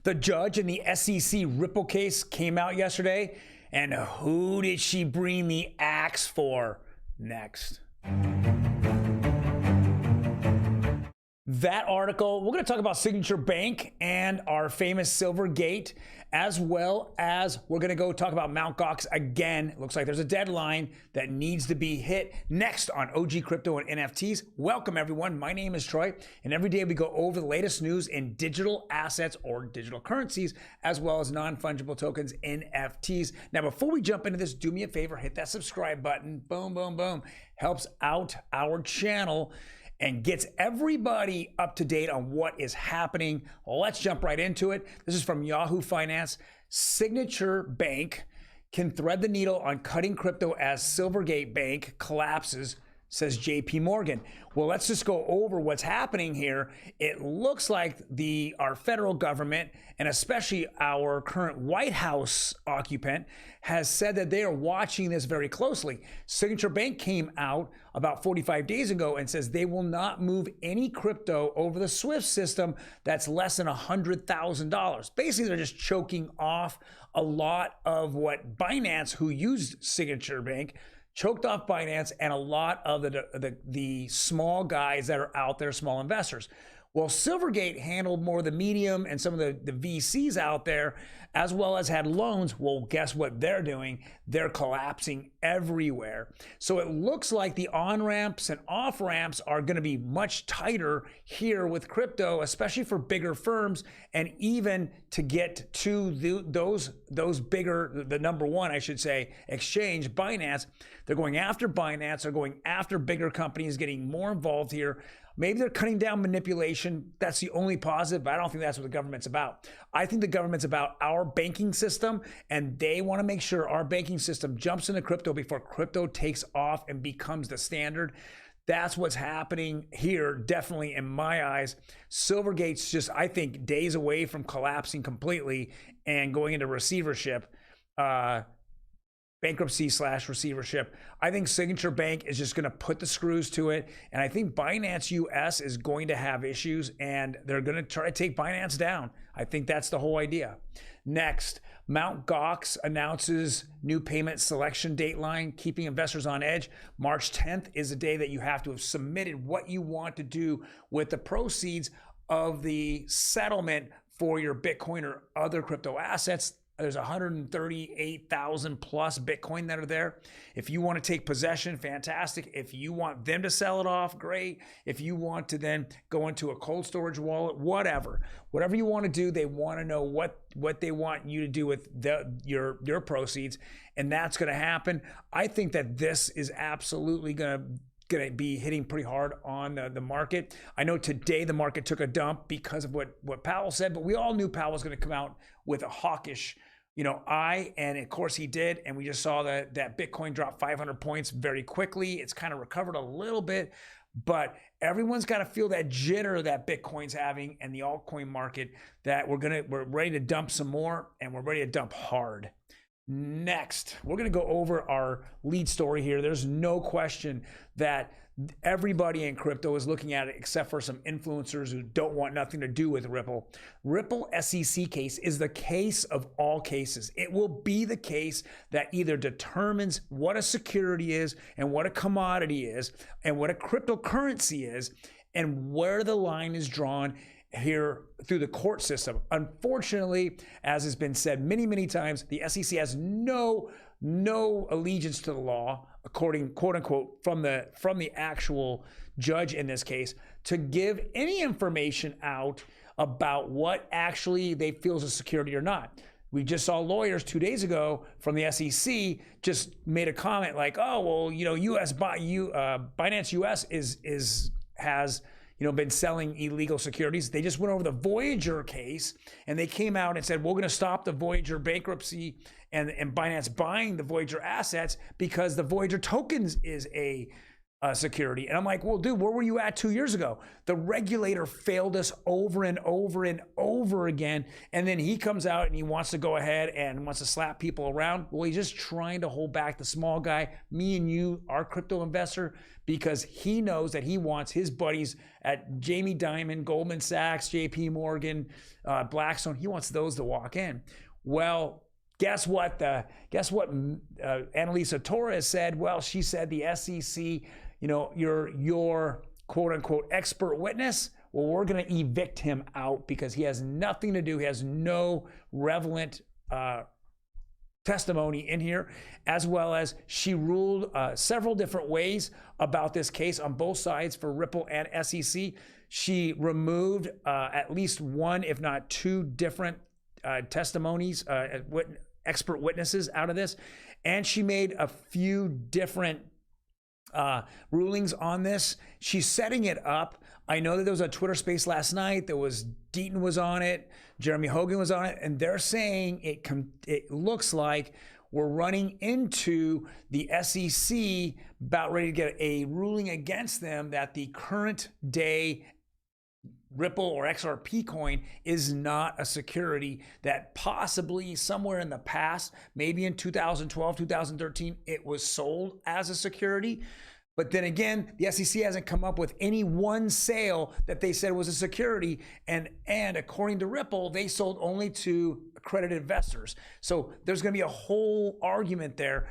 The judge in the SEC Ripple case came out yesterday, and who did she bring the axe for? Next. That article, we're going to talk about Signature Bank and our famous Silvergate, as well as we're going to go talk about Mt. Gox again. It looks like there's a deadline that needs to be hit next on OG Crypto and NFTs. Welcome, everyone. My name is Troy, and every day we go over the latest news in digital assets or digital currencies, as well as non-fungible tokens, NFTs. Now, before we jump into this, do me a favor, hit that subscribe button. Boom, boom, boom. Helps out our channel and gets everybody up to date on what is happening. Let's jump right into it. This is from Yahoo Finance. Signature Bank can thread the needle on cutting crypto as Silvergate Bank collapses, says JP Morgan. Well, let's just go over what's happening here. It looks like our federal government, and especially our current White House occupant, has said that they are watching this very closely. Signature Bank came out about 45 days ago and says they will not move any crypto over the SWIFT system that's less than $100,000. Basically, they're just choking off a lot of what Binance, who used Signature Bank, choked off Binance and a lot of the small guys that are out there, small investors. Well, Silvergate handled more of the medium and some of the VCs out there, as well as had loans. Well, guess what they're doing? They're collapsing everywhere. So it looks like the on-ramps and off-ramps are going to be much tighter here with crypto, especially for bigger firms, and even to get to those bigger, the number one, I should say, exchange, Binance. They're going after Binance. They're going after bigger companies, getting more involved here. Maybe they're cutting down manipulation. That's the only positive, but I don't think that's what the government's about. I think the government's about our banking system, and they want to make sure our banking system jumps into crypto before crypto takes off and becomes the standard. That's what's happening here, definitely in my eyes. Silvergate's just, I think, days away from collapsing completely and going into receivership. Bankruptcy/receivership. I think Signature Bank is just going to put the screws to it. And I think Binance US is going to have issues, and they're going to try to take Binance down. I think that's the whole idea. Next, Mt. Gox announces new payment selection dateline, keeping investors on edge. March 10th is the day that you have to have submitted what you want to do with the proceeds of the settlement for your Bitcoin or other crypto assets. There's 138,000 plus Bitcoin that are there. If you want to take possession, fantastic. If you want them to sell it off, great. If you want to then go into a cold storage wallet, whatever you want to do, they want to know what they want you to do with your proceeds, and that's going to happen. I think that this is absolutely going to be hitting pretty hard on the market. I know today the market took a dump because of what Powell said, but we all knew Powell was going to come out with a hawkish eye, and of course he did, and we just saw that Bitcoin drop 500 points very quickly. It's kind of recovered a little bit, but everyone's got to feel that jitter that Bitcoin's having and the altcoin market, that we're ready to dump some more, and we're ready to dump hard. Next, we're going to go over our lead story here. There's no question that everybody in crypto is looking at it, except for some influencers who don't want nothing to do with Ripple. Ripple SEC case is the case of all cases. It will be the case that either determines what a security is and what a commodity is and what a cryptocurrency is and where the line is drawn here through the court system. Unfortunately, as has been said many, many times, the SEC has no allegiance to the law, according, quote unquote, from the actual judge in this case, to give any information out about what actually they feel is a security or not. We just saw lawyers 2 days ago from the SEC just made a comment like, oh, well, Binance US has been selling illegal securities. They just went over the Voyager case, and they came out and said, we're going to stop the Voyager bankruptcy and Binance buying the Voyager assets because the Voyager tokens is a security. And I'm like, well, dude, where were you at 2 years ago? The regulator failed us over and over and over again. And then he comes out and he wants to go ahead and wants to slap people around. Well, he's just trying to hold back the small guy, me and you, our crypto investor, because he knows that he wants his buddies at Jamie Dimon, Goldman Sachs, JP Morgan, Blackstone. He wants those to walk in. Well, guess what? Annalisa Torres said, well, she said the SEC, your quote unquote expert witness, well, we're going to evict him out because he has nothing to do. He has no relevant testimony in here, as well as she ruled several different ways about this case on both sides for Ripple and SEC. She removed at least one, if not two different testimonies, expert witnesses out of this. And she made a few different rulings on this. She's setting it up. I know that there was a Twitter space last night. There was Deaton was on it. Jeremy Hogan was on it. And they're saying it looks like we're running into the SEC about ready to get a ruling against them that the current day Ripple or XRP coin is not a security, that possibly somewhere in the past, maybe in 2012, 2013, it was sold as a security. But then again, the SEC hasn't come up with any one sale that they said was a security. And according to Ripple, they sold only to accredited investors. So there's going to be a whole argument there.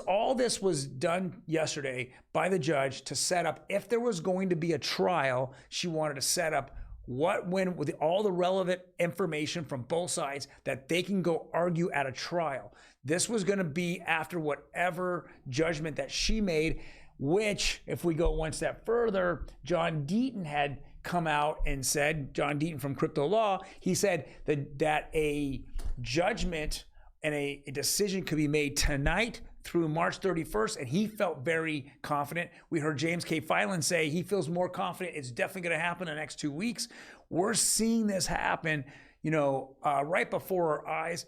All this was done yesterday by the judge to set up, if there was going to be a trial, she wanted to set up with all the relevant information from both sides that they can go argue at a trial. This was going to be after whatever judgment that she made, which, if we go one step further, John Deaton had come out and said, John Deaton from Crypto Law, he said that a judgment and a decision could be made tonight through March 31st, and he felt very confident. We heard James K. FILAN say he feels more confident it's definitely going to happen in the next 2 weeks. We're seeing this happen, right before our eyes.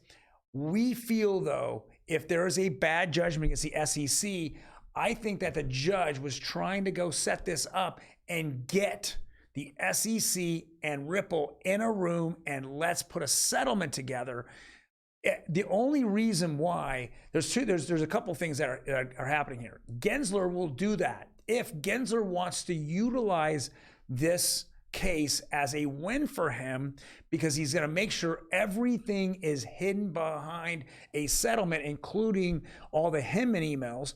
We feel, though, if there is a bad judgment against the SEC, I think that the judge was trying to go set this up and get the SEC and Ripple in a room and let's put a settlement together. The only reason why, there's a couple things that are happening here. Gensler will do that. If Gensler wants to utilize this case as a win for him, because he's going to make sure everything is hidden behind a settlement, including all the Hinman emails,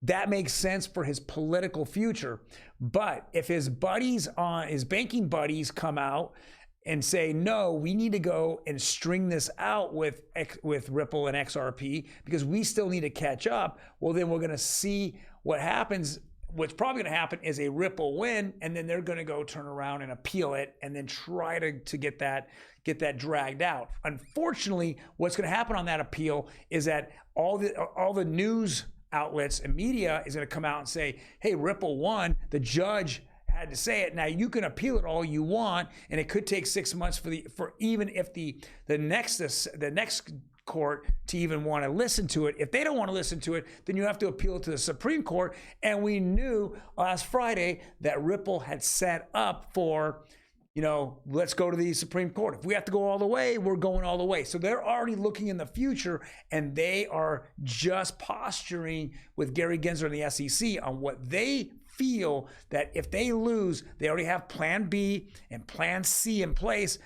that makes sense for his political future. But if his banking buddies come out and say, no, we need to go and string this out with Ripple and XRP because we still need to catch up, well, then we're going to see what happens. What's probably going to happen is a Ripple win, and then they're going to go turn around and appeal it and then try to get that dragged out. Unfortunately, what's going to happen on that appeal is that all the news outlets and media is going to come out and say, hey, Ripple won. The judge had to say it. Now you can appeal it all you want, and it could take 6 months for even if the next court to even want to listen to it. If they don't want to listen to it, then you have to appeal it to the Supreme Court. And we knew last Friday that Ripple had set up for, let's go to the Supreme Court. If we have to go all the way, we're going all the way. So they're already looking in the future, and they are just posturing with Gary Gensler and the SEC on what they feel that if they lose, they already have plan B and plan C in place,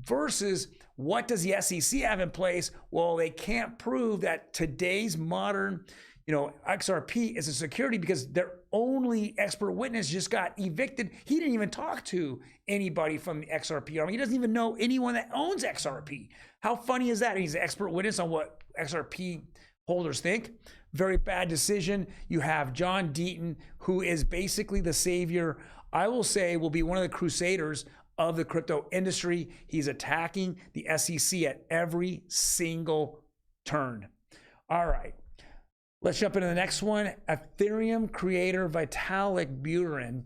versus what does the SEC have in place? Well, they can't prove that today's modern, XRP is a security because their only expert witness just got evicted. He didn't even talk to anybody from the XRP army. He doesn't even know anyone that owns XRP. How funny is that? He's an expert witness on what XRP holders think. Very bad decision. You have John Deaton, who is basically the savior, I will say, will be one of the crusaders of the crypto industry. He's attacking the SEC at every single turn. All right, let's jump into the next one. Ethereum creator Vitalik Buterin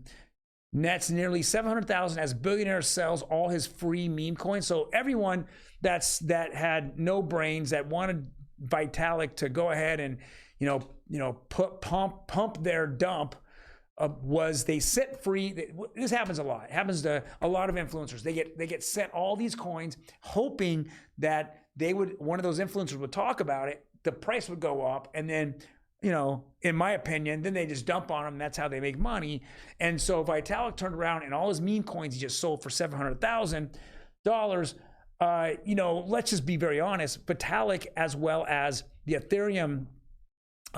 nets nearly $700,000 as billionaire sells all his free meme coins. So everyone that had no brains, that wanted Vitalik to go ahead and pump their dump was they set free. This happens a lot. It happens to a lot of influencers. They get sent all these coins, hoping that one of those influencers would talk about it, the price would go up, and then, in my opinion, then they just dump on them. That's how they make money. And so Vitalik turned around and all his meme coins he just sold for $700,000. Let's just be very honest. Vitalik, as well as the Ethereum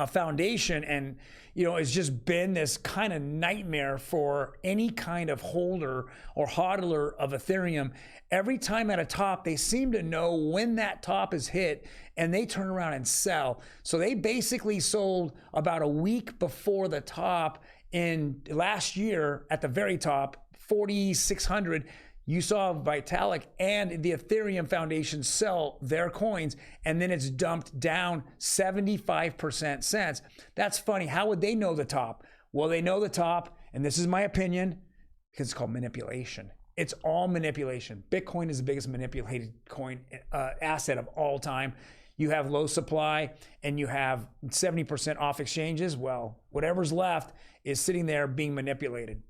foundation, and it's just been this kind of nightmare for any kind of holder or hodler of Ethereum. Every time at a top, they seem to know when that top is hit, and they turn around and sell. So they basically sold about a week before the top in last year at the very top, 4,600. You saw Vitalik and the Ethereum Foundation sell their coins, and then it's dumped down 75% since. That's funny. How would they know the top? Well, they know the top, and this is my opinion, because it's called manipulation. It's all manipulation. Bitcoin is the biggest manipulated coin asset of all time. You have low supply, and you have 70% off exchanges. Well, whatever's left is sitting there being manipulated.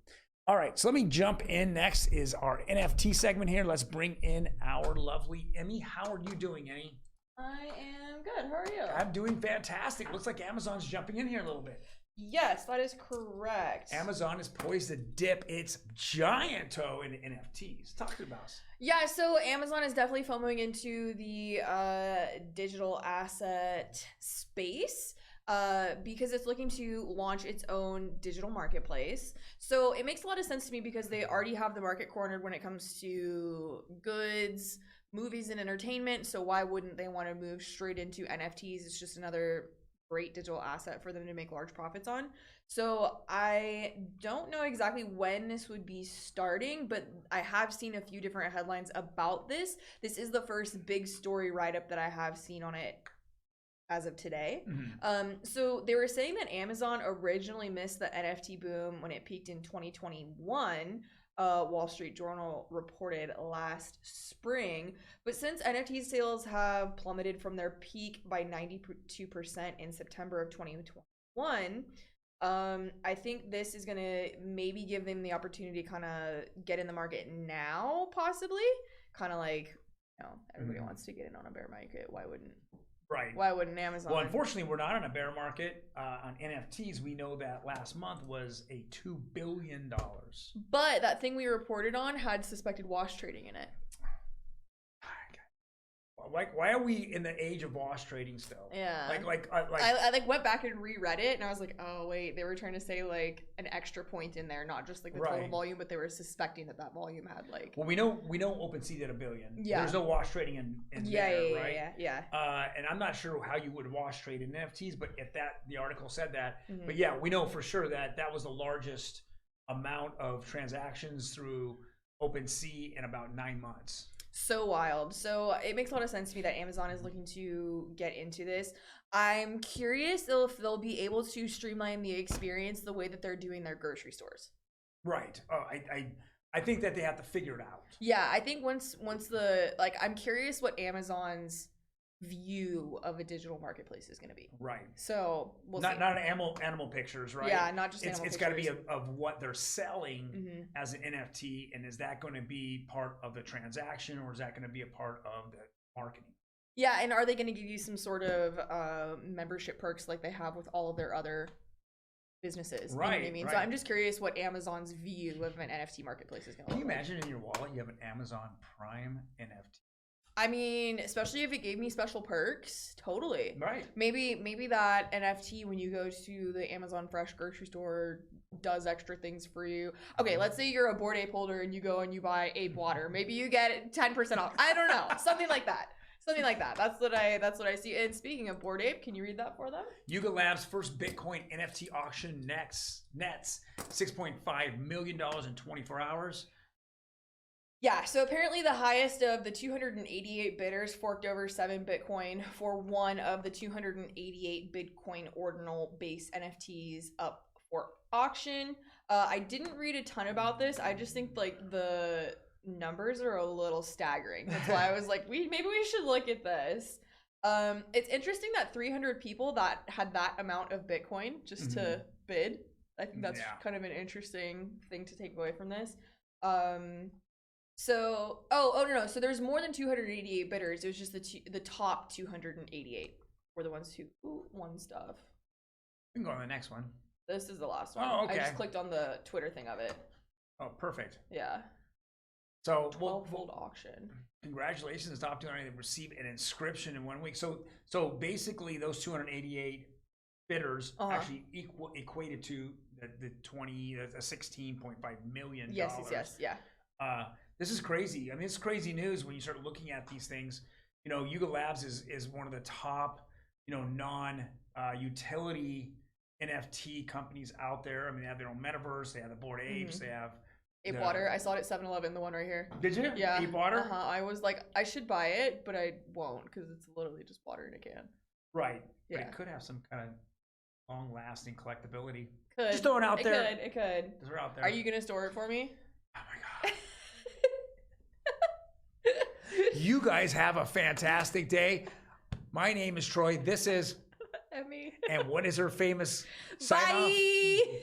All right, so let me jump in. Next is our NFT segment here. Let's bring in our lovely Emi. How are you doing, Emi? I am good. How are you? I'm doing fantastic. Looks like Amazon's jumping in here a little bit. Yes, that is correct. Amazon is poised to dip its giant toe in NFTs. Talk to us. Yeah, so Amazon is definitely foaming into the digital asset space. Because it's looking to launch its own digital marketplace. So it makes a lot of sense to me because they already have the market cornered when it comes to goods, movies, and entertainment. So why wouldn't they want to move straight into NFTs? It's just another great digital asset for them to make large profits on. So I don't know exactly when this would be starting, but I have seen a few different headlines about this. This is the first big story write-up that I have seen on it as of today. So they were saying that Amazon originally missed the NFT boom when it peaked in 2021. Wall Street Journal reported last spring. But since NFT sales have plummeted from their peak by 92% in September of 2021, I think this is going to maybe give them the opportunity to kind of get in the market now, possibly. Kind of like, everybody wants to get in on a bear market. Why wouldn't? Right. Why wouldn't Amazon? Well, unfortunately, we're not in a bear market on NFTs. We know that last month was a $2 billion. But that thing we reported on had suspected wash trading in it. Why are we in the age of wash trading still? Yeah. I went back and reread it, and I was like, oh wait, they were trying to say like an extra point in there, not just like the total volume, but they were suspecting that volume had like. Well, we know OpenSea did $1 billion. Yeah. There's no wash trading in there, right? Yeah. And I'm not sure how you would wash trade in NFTs, but if the article said that, but yeah, we know for sure that was the largest amount of transactions through OpenSea in about 9 months. So wild. So it makes a lot of sense to me that Amazon is looking to get into this. I'm curious if they'll be able to streamline the experience the way that they're doing their grocery stores. Right. I think that they have to figure it out. Yeah, I think once I'm curious what Amazon's view of a digital marketplace is going to be. Right. So we'll see. Not animal pictures, right? Yeah, not just animal pictures. It's got to be of what they're selling as an NFT, and is that going to be part of the transaction, or is that going to be a part of the marketing? Yeah, and are they going to give you some sort of membership perks like they have with all of their other businesses? Right. You know what I mean? Right. So I'm just curious what Amazon's view of an NFT marketplace is going to look like. Can you imagine in your wallet you have an Amazon Prime NFT? I mean, especially if it gave me special perks, totally. Right. Maybe that NFT when you go to the Amazon Fresh grocery store does extra things for you. Okay, let's say you're a Bored Ape holder and you go and you buy Ape water. Maybe you get 10% off. I don't know. Something like that. Something like that. That's what I see. And speaking of Bored Ape, can you read that for them? Yuga Labs first Bitcoin NFT auction nets $6.5 million in 24 hours. Yeah, so apparently the highest of the 288 bidders forked over 7 Bitcoin for one of the 288 Bitcoin ordinal base NFTs up for auction. I didn't read a ton about this. I just think like the numbers are a little staggering. That's why I was like, maybe we should look at this. It's interesting that 300 people that had that amount of Bitcoin just to bid. I think that's Yeah. kind of an interesting thing to take away from this. So, no. So there's more than 288 bidders. It was just the top 288 were the ones who won stuff. We can go on the next one. This is the last one. Oh, okay. I just clicked on the Twitter thing of it. Oh, perfect. Yeah. So 12-fold auction. Congratulations, top 200 received an inscription in 1 week. So basically, those 288 bidders actually equated to the 16.5 million. Yes, yeah. This is crazy. I mean, it's crazy news when you start looking at these things. You know, Yuga Labs is one of the top, non-utility NFT companies out there. I mean, they have their own metaverse. They have the Bored Apes. They have Ape Water. I saw it at 7-Eleven, the one right here. Did you? Yeah. Ape Water? I was like, I should buy it, but I won't because it's literally just water in a can. Right. Yeah. But it could have some kind of long-lasting collectability. Could. Just throw it out there. It could. Just throw it out there. Are you going to store it for me? Oh my God. You guys have a fantastic day. My name is Troy. This is Emi. And what is her famous sign off? Bye.